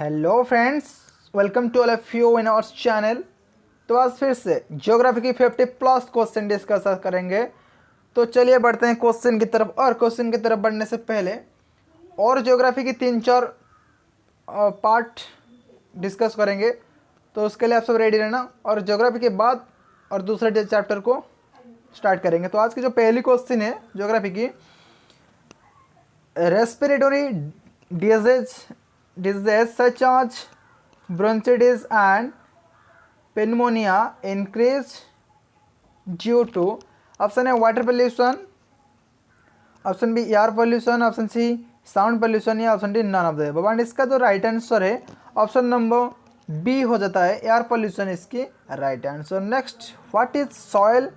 Hello friends, welcome to all of you in our channel. तो आज फिर से ज्योग्राफी की 50+ क्वेश्चन डिस्कस करेंगे। तो चलिए बढ़ते हैं क्वेश्चन की तरफ। और क्वेश्चन की तरफ बढ़ने से पहले और ज्योग्राफी की 3-4 पार्ट डिस्कस करेंगे। तो उसके लिए आप सब रेडी रहना। और ज्योग्राफी के बाद और दूसरे चैप्टर को स्टार्ट करेंगे। तो आज की जो पहली क्वेश्चन है ज्योग्राफी की, respiratory diseases such as bronchitis and pneumonia increase due to option है water pollution, option B air pollution, option C sound pollution या option D none of the above. And इसका जो राइट आंसर है option number B हो जाता है, air pollution इसकी right answer. Next, what is soil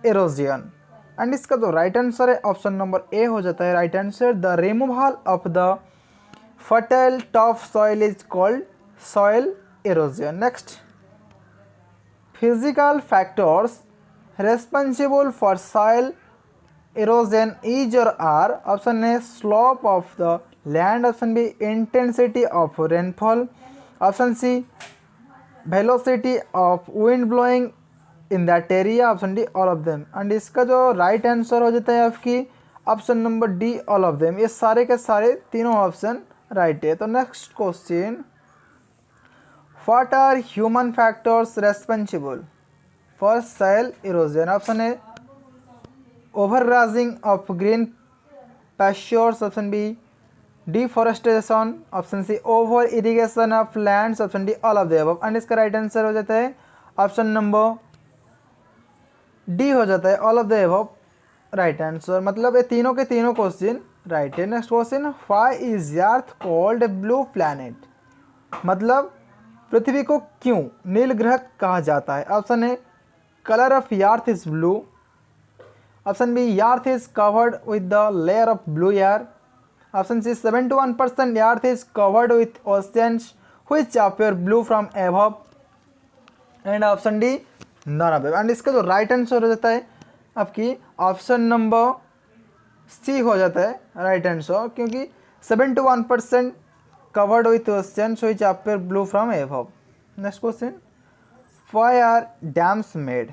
erosion. And इसका जो राइट आंसर है ऑप्शन नंबर ए हो जाता है right answer. The removal of the fertile top soil is called soil erosion. Next, physical factors responsible for soil erosion is or are option A slope of the land, option B intensity of rainfall, option C velocity of wind blowing in that area, option D all of them. and इसका जो right answer हो जाता है आपकी option number D all of them. ये सारे के सारे तीनों ऑप्शन राइट है। तो next question, what are human factors responsible for soil erosion. Option A overgrazing of green pastures, option B deforestation, option C over irrigation of lands, option D all of the above. And इसका right answer हो जाता है option number D हो जाता है all of the above right answer. मतलब ये तीनों के तीनों क्वेश्चन राइट है। Next question, why is earth called blue planet. मतलब पृथ्वी को क्यों नील ग्रह कहा जाता है। Option A colour of earth is blue, option B earth is covered with the layer of blue air, option C 71% earth is covered with oceans which appear blue from above, and option D none of. And इसका जो right answer हो जाता है आपकी option number C हो जाता है right answer, क्योंकि 71% covered with oceans which appear blue from above. Next question, why are dams made.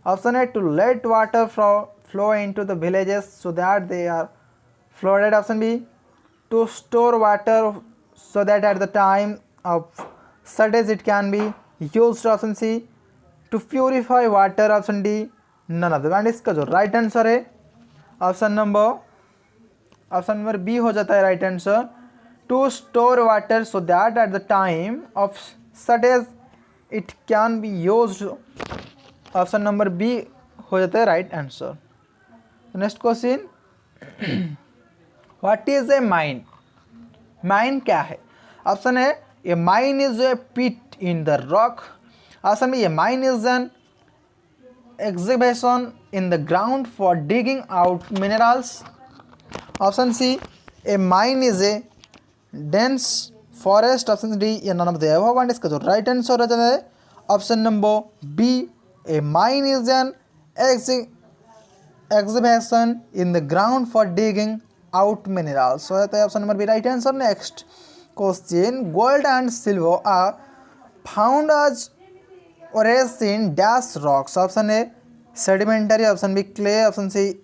Option A to let water flow into the villages so that they are flooded, option B to store water so that at the time of shortage it can be used, option C to purify water, option D none of the. And इसका जो right answer है option number B हो जाता है right answer, to store water so that at the time of shortage it can be used, option number B हो जाता है right answer. Next question, what is a mine. Mine क्या है। Option है a mine is a pit in the rock, option B a mine is an excavation in the ground for digging out minerals, option C a mine is a dense forest, option D या none of the above। and इसका जो right answer हो जाता है option number B a mine is an excavation in the ground for digging out minerals हो जाता है option number B right answer. Next question, gold and silver are found as occurs in dash rocks, option A sedimentary, option B clay, option C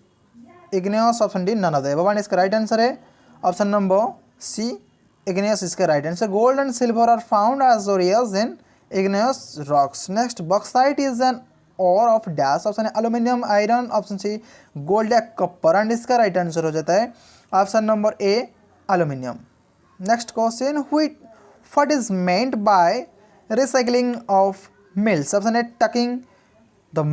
igneous, option D none of the above. And इसका right answer है option number C igneous इसका right answer. Gold and silver are found as ores in igneous rocks. Next, bauxite is an ore of dash, option है aluminium, iron, option C gold या copper. And इसका right answer हो जाता है option number A aluminium. Next question, what is meant bye recycling of mills, option A tucking the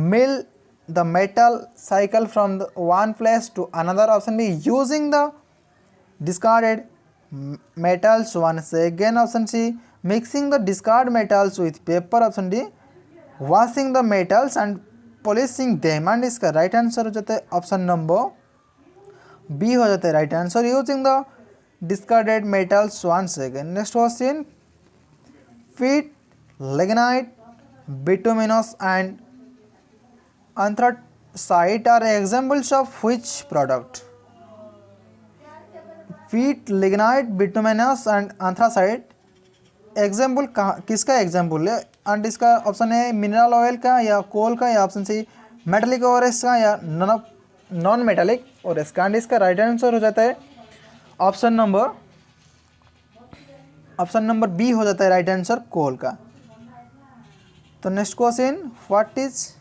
metal cycle from one place to another, option B using the discarded metals once again, option C mixing the discard metals with paper, option D washing the metals and polishing them। and इसका right answer हो जाता है option number B हो जाता है right answer, using the discarded metals once again। Next question, peat, lignite, bituminous and anthracite are examples of which product। Wheat, lignite, bituminous and anthracite example कहाँ किसका example है? And इसका option है mineral oil का या कोल का या option C metallic ores का या नॉन मेटेलिक ओरेस का। एंड इसका राइट आंसर हो जाता है ऑप्शन नंबर बी हो जाता है राइट आंसर, कोल का। तो next question, what is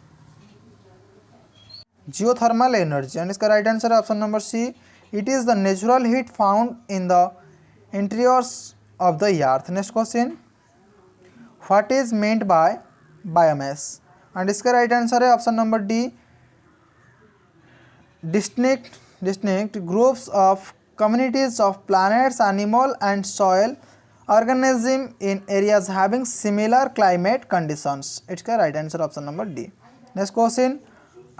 geothermal energy? And इसका राइट आंसर है option number C, it is the natural heat found in the interiors of the earth. Next question, what is meant by biomass? And इसका right answer है option number D, distinct groups of communities of planets, animal and soil organism in areas having similar climate conditions. इसका right answer option number D. Next question,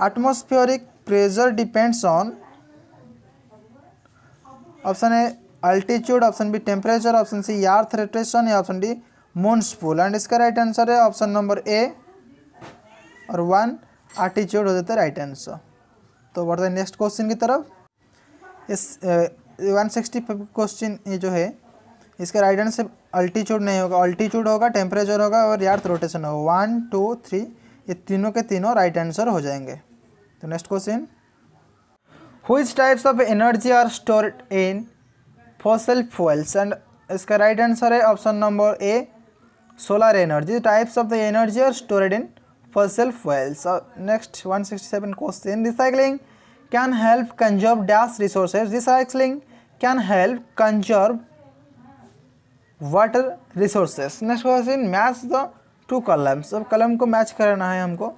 atmospheric pressure depends on option A altitude, option B temperature, option C earth rotation या option D moon's pull. And इसका right answer है option number A और 1 altitude हो जाता है right answer. तो बढ़ते हैं नेक्स्ट क्वेश्चन की तरफ। इस 165 क्वेश्चन ये जो है इसका राइट आंसर अल्टीट्यूड नहीं होगा, अल्टीट्यूड होगा, टेम्परेचर होगा और अर्थ रोटेशन होगा। 1 2 3 ये तीनों के तीनों राइट आंसर हो जाएंगे। तो next question, which types of energy are stored in fossil fuels? And इसका राइट आंसर है option number A solar energy. Types of the energy are stored in fossil fuels. Next 167 question, recycling can help conserve dash resources. Recycling can help conserve water resources. Next question, match the two columns. अब कलम को match करना है हमको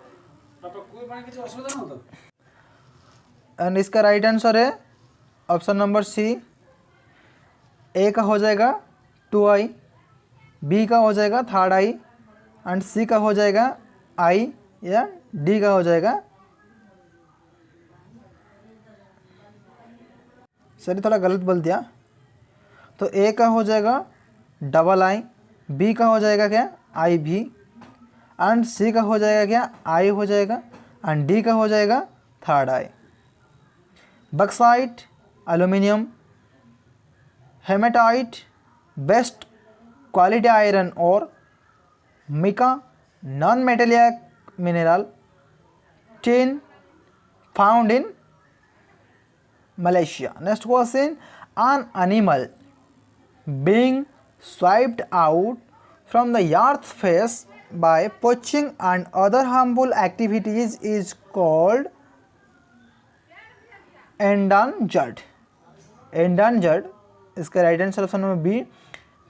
and इसका right answer है option number सी, ए का हो जाएगा 2i, बी का हो जाएगा 3rd i एंड सी का हो जाएगा आई या डी का हो जाएगा, सॉरी थोड़ा गलत बोल दिया। तो ए का हो जाएगा i, बी का हो जाएगा क्या आई भी एंड सी का हो जाएगा क्या आई हो जाएगा एंड डी का हो जाएगा 3rd i। Bauxite, aluminium, hematite, best quality iron और mica non-metallic mineral, tin found in Malaysia. Next question, an animal being swiped out from the earth's face by poaching and other harmful activities is called endangered. Endangered इसका right answer option number B,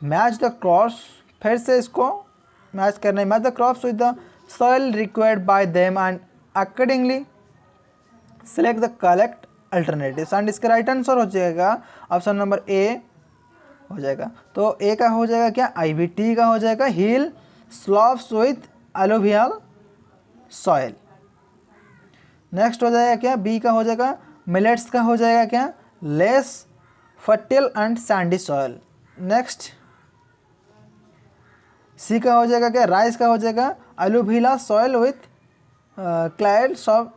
match the crops, फिर से इसको match करना है, match the crops with the soil required by them and accordingly select the correct alternatives. And इसका right answer हो जाएगा option number A हो जाएगा। तो ए का हो जाएगा क्या आईवी, टी का हो जाएगा hill slopes with alluvial soil. Next हो जाएगा क्या बी का हो जाएगा मिलेट्स का हो जाएगा क्या less fertile and sandy soil. Next C का हो जाएगा क्या राइस का हो जाएगा alluvial soil with clayed soft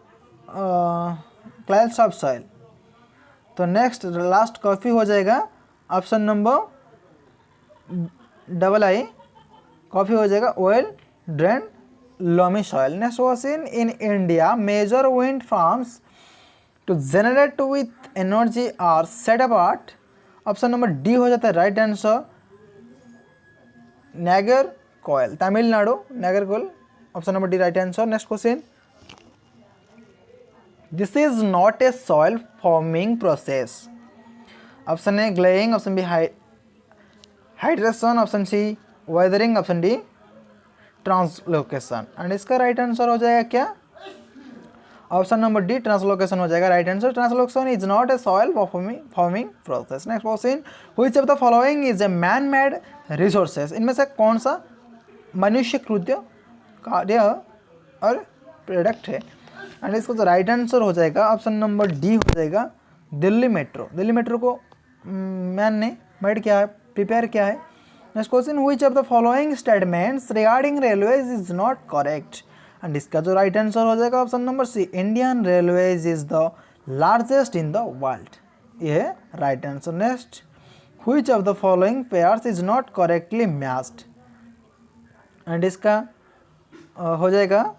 soil. तो नेक्स्ट लास्ट कॉफ़ी हो जाएगा ऑप्शन नंबर i, कॉफ़ी हो जाएगा oil drain loamy soil. Next question, in India major wind farms to generate with energy are set apart. Option number D हो जाता है right answer Nagercoil, Tamil Nadu Nagercoil, option number D right answer. Next question, this is not a soil forming process. Option A gleying, option B hydration, option C weathering, option D translocation. And इसका right answer हो जाएगा क्या option number D translocation हो जाएगा right answer. Translocation is not a soil forming process. Next question, which of the following is a man made resources. इनमें से कौन सा मनुष्य कृत्य कार्य और प्रोडक्ट है। एंड इसका जो राइट आंसर हो जाएगा ऑप्शन नंबर डी हो जाएगा दिल्ली मेट्रो। दिल्ली मेट्रो को मैन ने मेड किया है, प्रिपेयर किया है। Next question, which of the following statements regarding railways is not correct. And इसका जो राइट आंसर हो जाएगा option number C Indian railways is the largest in the world, ये है right answer. Next which of the following pairs is not correctly matched, and इसका हो जाएगा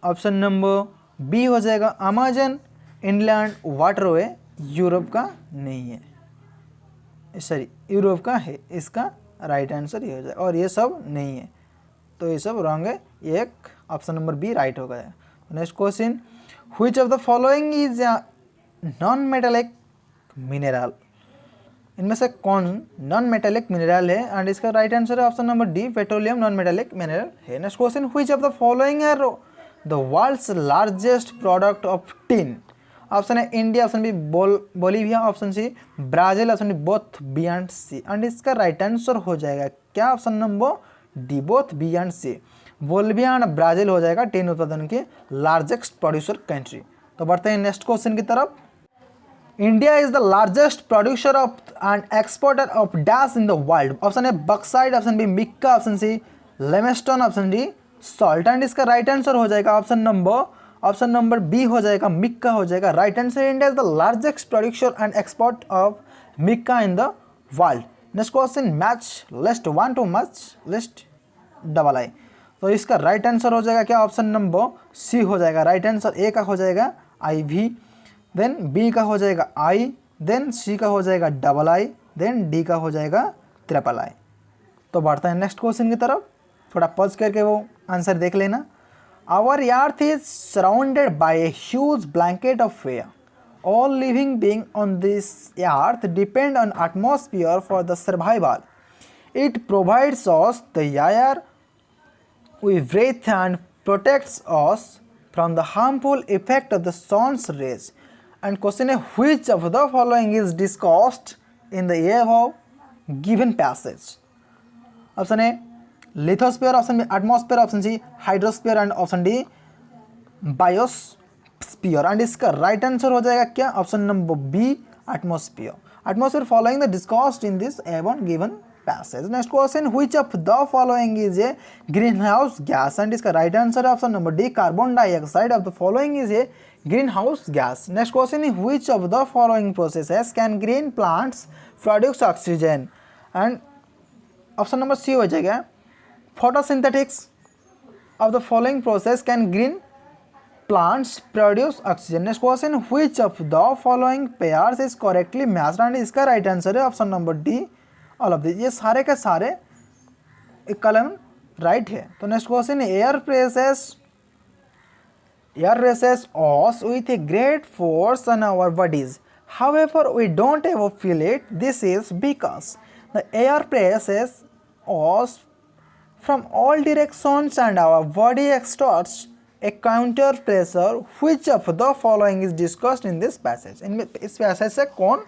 option number B हो जाएगा अमेजन इनलैंड वाटरवे यूरोप का नहीं है, सॉरी यूरोप का है, इसका राइट आंसर ये हो जाएगा, और ये सब नहीं है तो ये सब रॉन्ग है, ये एक ऑप्शन नंबर बी राइट हो गया। Next question, which of the following is non metallic mineral, इनमें से कौन नॉन मेटेलिक मिनरल है, एंड इसका राइट आंसर है option number D petroleum non metallic mineral है। Next question, which of the following are the world's largest product of tin, option है India, option B Bolivia, option C Brazil, option D both B and C, and इसका right answer हो जाएगा क्या option number D both B and C, Bolivia and Brazil हो जाएगा tin उत्पादन की largest producer country. तो बढ़ते हैं नेक्स्ट क्वेश्चन की तरफ। India is the largest producer of and exporter of dash in the world, option है bauxite, option B mica, option C limestone, option D salt, and इसका right answer हो जाएगा option number B हो जाएगा mica हो जाएगा right answer. India is the largest producer and export of mica in the world. Next question, match list 1 to match list double I, तो इसका right answer हो जाएगा क्या ऑप्शन नंबर सी हो जाएगा राइट आंसर। ए का हो जाएगा आई वी, देन बी का हो जाएगा आई, देन सी का हो जाएगा डबल आई, देन डी का हो जाएगा ट्रिपल आई। तो बढ़ते हैं नेक्स्ट क्वेश्चन की तरफ, थोड़ा पॉज करके वो आंसर देख लेना। Our earth is surrounded by a huge blanket of air, all living being on this earth depend on atmosphere for the survival, it provides us the air we breathe and protects us from the harmful effect of the sun's rays, and question है which of the following is discussed in the above given passage, option A lithosphere, option B atmosphere, option C hydrosphere, and option D biosphere, and इसका right answer हो जाएगा क्या option number B atmosphere following the discussed in this above given passage. Next question, which of the following is a greenhouse gas, and इसका right answer है option number D carbon dioxide of the following is a greenhouse gas. Next question is which of the following processes can green plants produce oxygen, and option number C हो जाएगा photosynthetics of the following process can green plants produce oxygen. Next question, which of the following pairs is correctly matched, and इसका right answer है option number D all of this, ये सारे के सारे एक कलम राइट है। तो next question, air presses us with a great force on our bodies, however we don't ever feel it, this is because the air presses us from all directions and our body exerts a counter pressure, which of the following is discussed in this passage, इनमें इस passage से कौन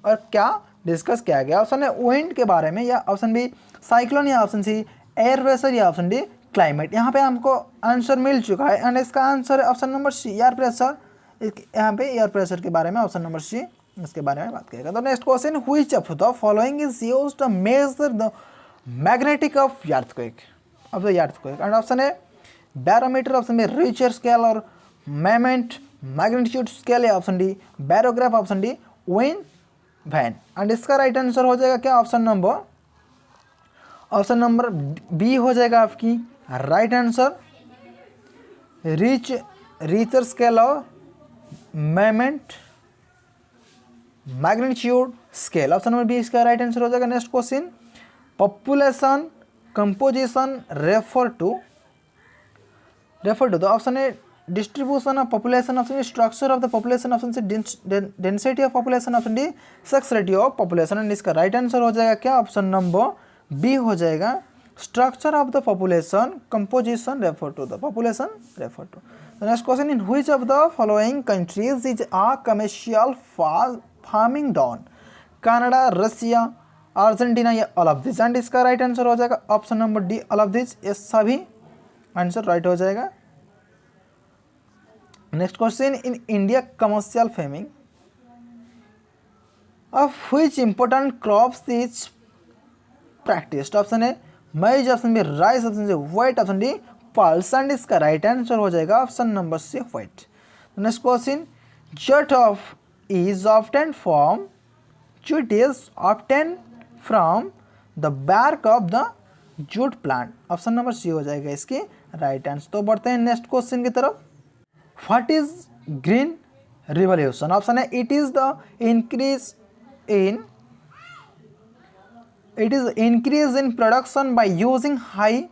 और क्या discuss किया गया। Option है wind के बारे में, या ऑप्शन बी साइक्लोन, या ऑप्शन सी एयर प्रेशर, या ऑप्शन डी क्लाइमेट। यहाँ पे हमको आंसर मिल चुका है, एंड इसका आंसर है option number C air pressure. यहाँ पे एयर प्रेशर के बारे में ऑप्शन नंबर सी इसके बारे में बात करेगा। तो next question, which of the following is used to measure the magnetic of earthquake, and option A barometer, option B Richter scale, और मैग्नीट्यूड स्केल, या option D barograph, option D wind vane, and इसका right answer हो जाएगा क्या option number B हो जाएगा आपकी right answer, Richter scale और magnitude scale, option number B इसका राइट आंसर हो जाएगा। Next question, population composition refer to, तो ऑप्शन है distribution of population, option is structure of the population, option से density of population, option D sex ratio of population, and इसका right answer हो जाएगा क्या option number B हो जाएगा structure of the population, composition refer to the population refer to. The next question, in which of the following countries is a commercial farming done, Canada, Russia, Argentina, या all of this, and इसका right answer हो जाएगा option number D all of this, ये सभी answer right हो जाएगा। Next question, in India commercial farming of which important crops is practised, option A maize, option B rice, option C wheat, option D pulse, and इसका right answer हो जाएगा option number C wheat. Next question, jute is often from the back of the jute plant. Option number C हो जाएगा इसकी right answer. तो बढ़ते हैं next question की तरफ। What is green revolution? Option A it is increase in production by using high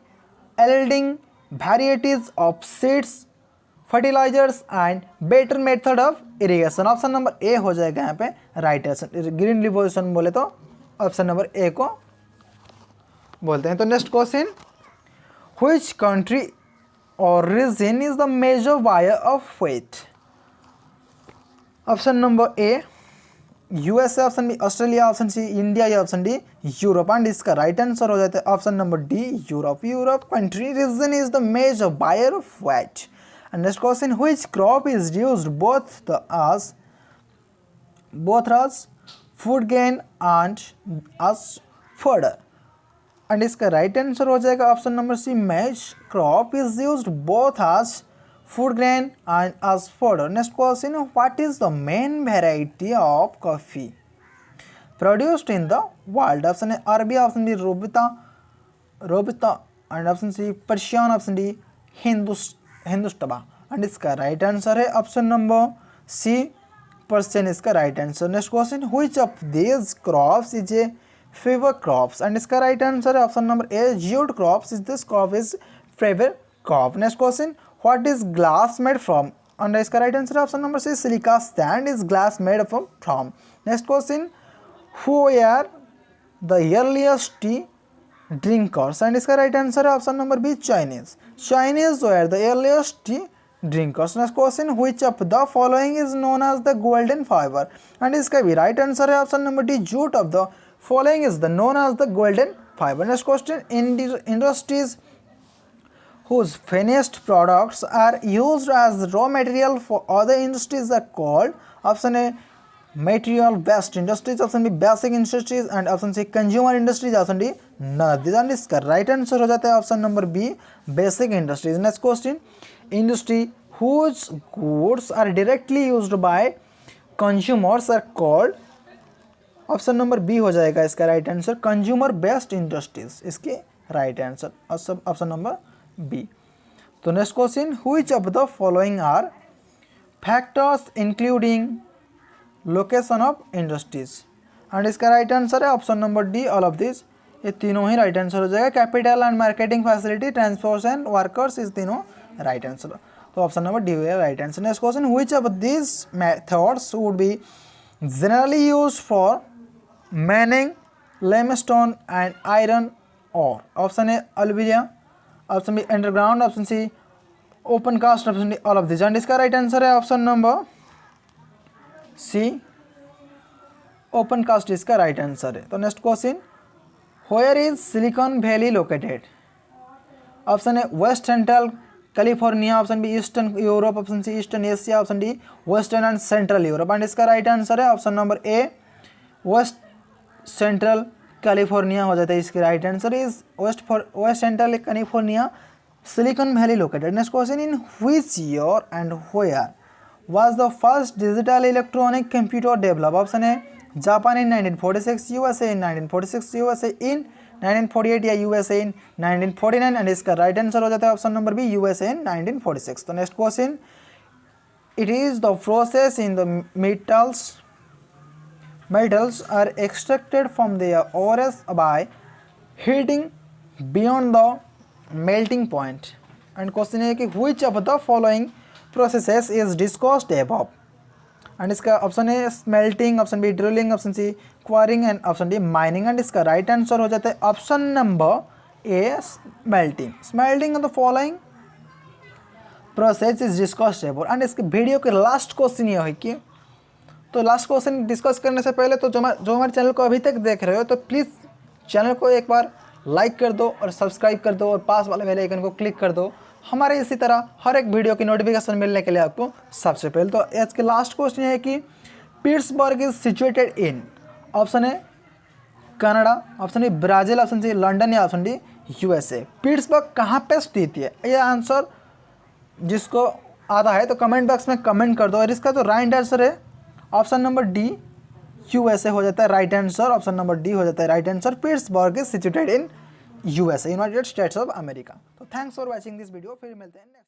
yielding varieties of seeds, fertilizers and better method of irrigation। Option number A हो जाएगा यहाँ पे right answer. Green revolution बोले तो option number ए को बोलते हैं। तो next question, which country or region is the major buyer of wheat? Option number A USA, option B Australia, option C India या ऑप्शन डी यूरोप। एंड इसका right answer हो जाता है option number D Europe. Europe country region is the major buyer of wheat. And next question, which crop is used both as food grain and as fodder. एंड इसका right answer हो जाएगा option number C maize crop is used both as food grain and as fodder। Next question, what is the main variety of coffee produced in the world? Option A अरबी, option B रोबिता and option C Persian, option D हिंदुस्ताबा। And इसका right answer है option number C Persian इसका right answer. Next question, which of these crops is a fibre crops? And इसका right answer है option number A jute crops is this crop is fibre crop. Next question, what is glass made from? And इसका right answer है option number C silica sand is glass made from. Next question, who were the earliest tea drinkers? And इसका right answer है option number B Chinese were the earliest tea drinkers। Next question, which of the following is known as the golden fiber? And इसका भी right answer है option number D jute of the following is the known as the golden fiber। Next question, industries whose finished products are used as raw material for other industries are called? Option A material based industries, option B basic industries and option C consumer industries, option D none. इसका right answer हो जाता है option number B basic industries. Next question, industry whose goods are directly used by consumers are called? Option number B हो जाएगा इसका right answer consumer based industries इसके right answer option number B. तो next question, which of the following are factors including location of industries? And इसका right answer है option number D all of this. ये तीनों ही right answer हो जाएगा। Capital and marketing facility, transport and workers, इस तीनों राइट आंसर। तो ऑप्शन नंबर डी है right answer. Next question, which of this methods would be generally used for mining limestone and iron ore? Option A alluvial, option B underground, option C open cast, option D all of this. And इसका right answer है option number C open cast इसका right answer है। तो next question, where is silicon valley located? Option A west central California, option B eastern Europe, option C eastern Asia, option D western and central Europe. And इसका right answer है option number A west central California हो जाता है। इसकी right answer is west central California silicon valley located. Next question, in which year and where was the first digital electronic computer develop? Option है Japan in 1946, USA in 1946, USA in 1948 या USA in 1949। And इसका right answer हो जाता है option number B USA in 1946। तो next question, it is the process in the metals are extracted from their ores by heating beyond the melting point। and question है कि which of the following processes is discussed above? and इसका option A smelting, option B drilling, option C quarrying and option D mining. And इसका right answer हो जाता है option number A smelting. Smelting the following process is discussed about. And इसके video के last question ये है कि, तो लास्ट क्वेश्चन डिस्कस करने से पहले तो जो हमारे चैनल को अभी तक देख रहे हो तो प्लीज़ चैनल को एक बार लाइक कर दो और सब्सक्राइब कर दो और पास वाले बेल आइकन को क्लिक कर दो। हमारे इसी तरह हर एक वीडियो की नोटिफिकेशन मिलने के लिए आपको सबसे पहले। तो आज के लास्ट क्वेश्चन है कि Pittsburgh is situated in? Option A Canada, option B Brazil, option C London या ऑप्शन डी यूएसए। पिट्सबर्ग कहाँ पे स्थित है? ये आंसर जिसको आता है तो कमेंट बॉक्स में कमेंट कर दो। और इसका तो राइट आंसर है ऑप्शन नंबर डी यूएसए हो जाता है right answer, option number D हो जाता है right answer. Pittsburgh is situated in USA, United States of America. तो thanks for watching this video, फिर मिलते हैं नेक्स्ट।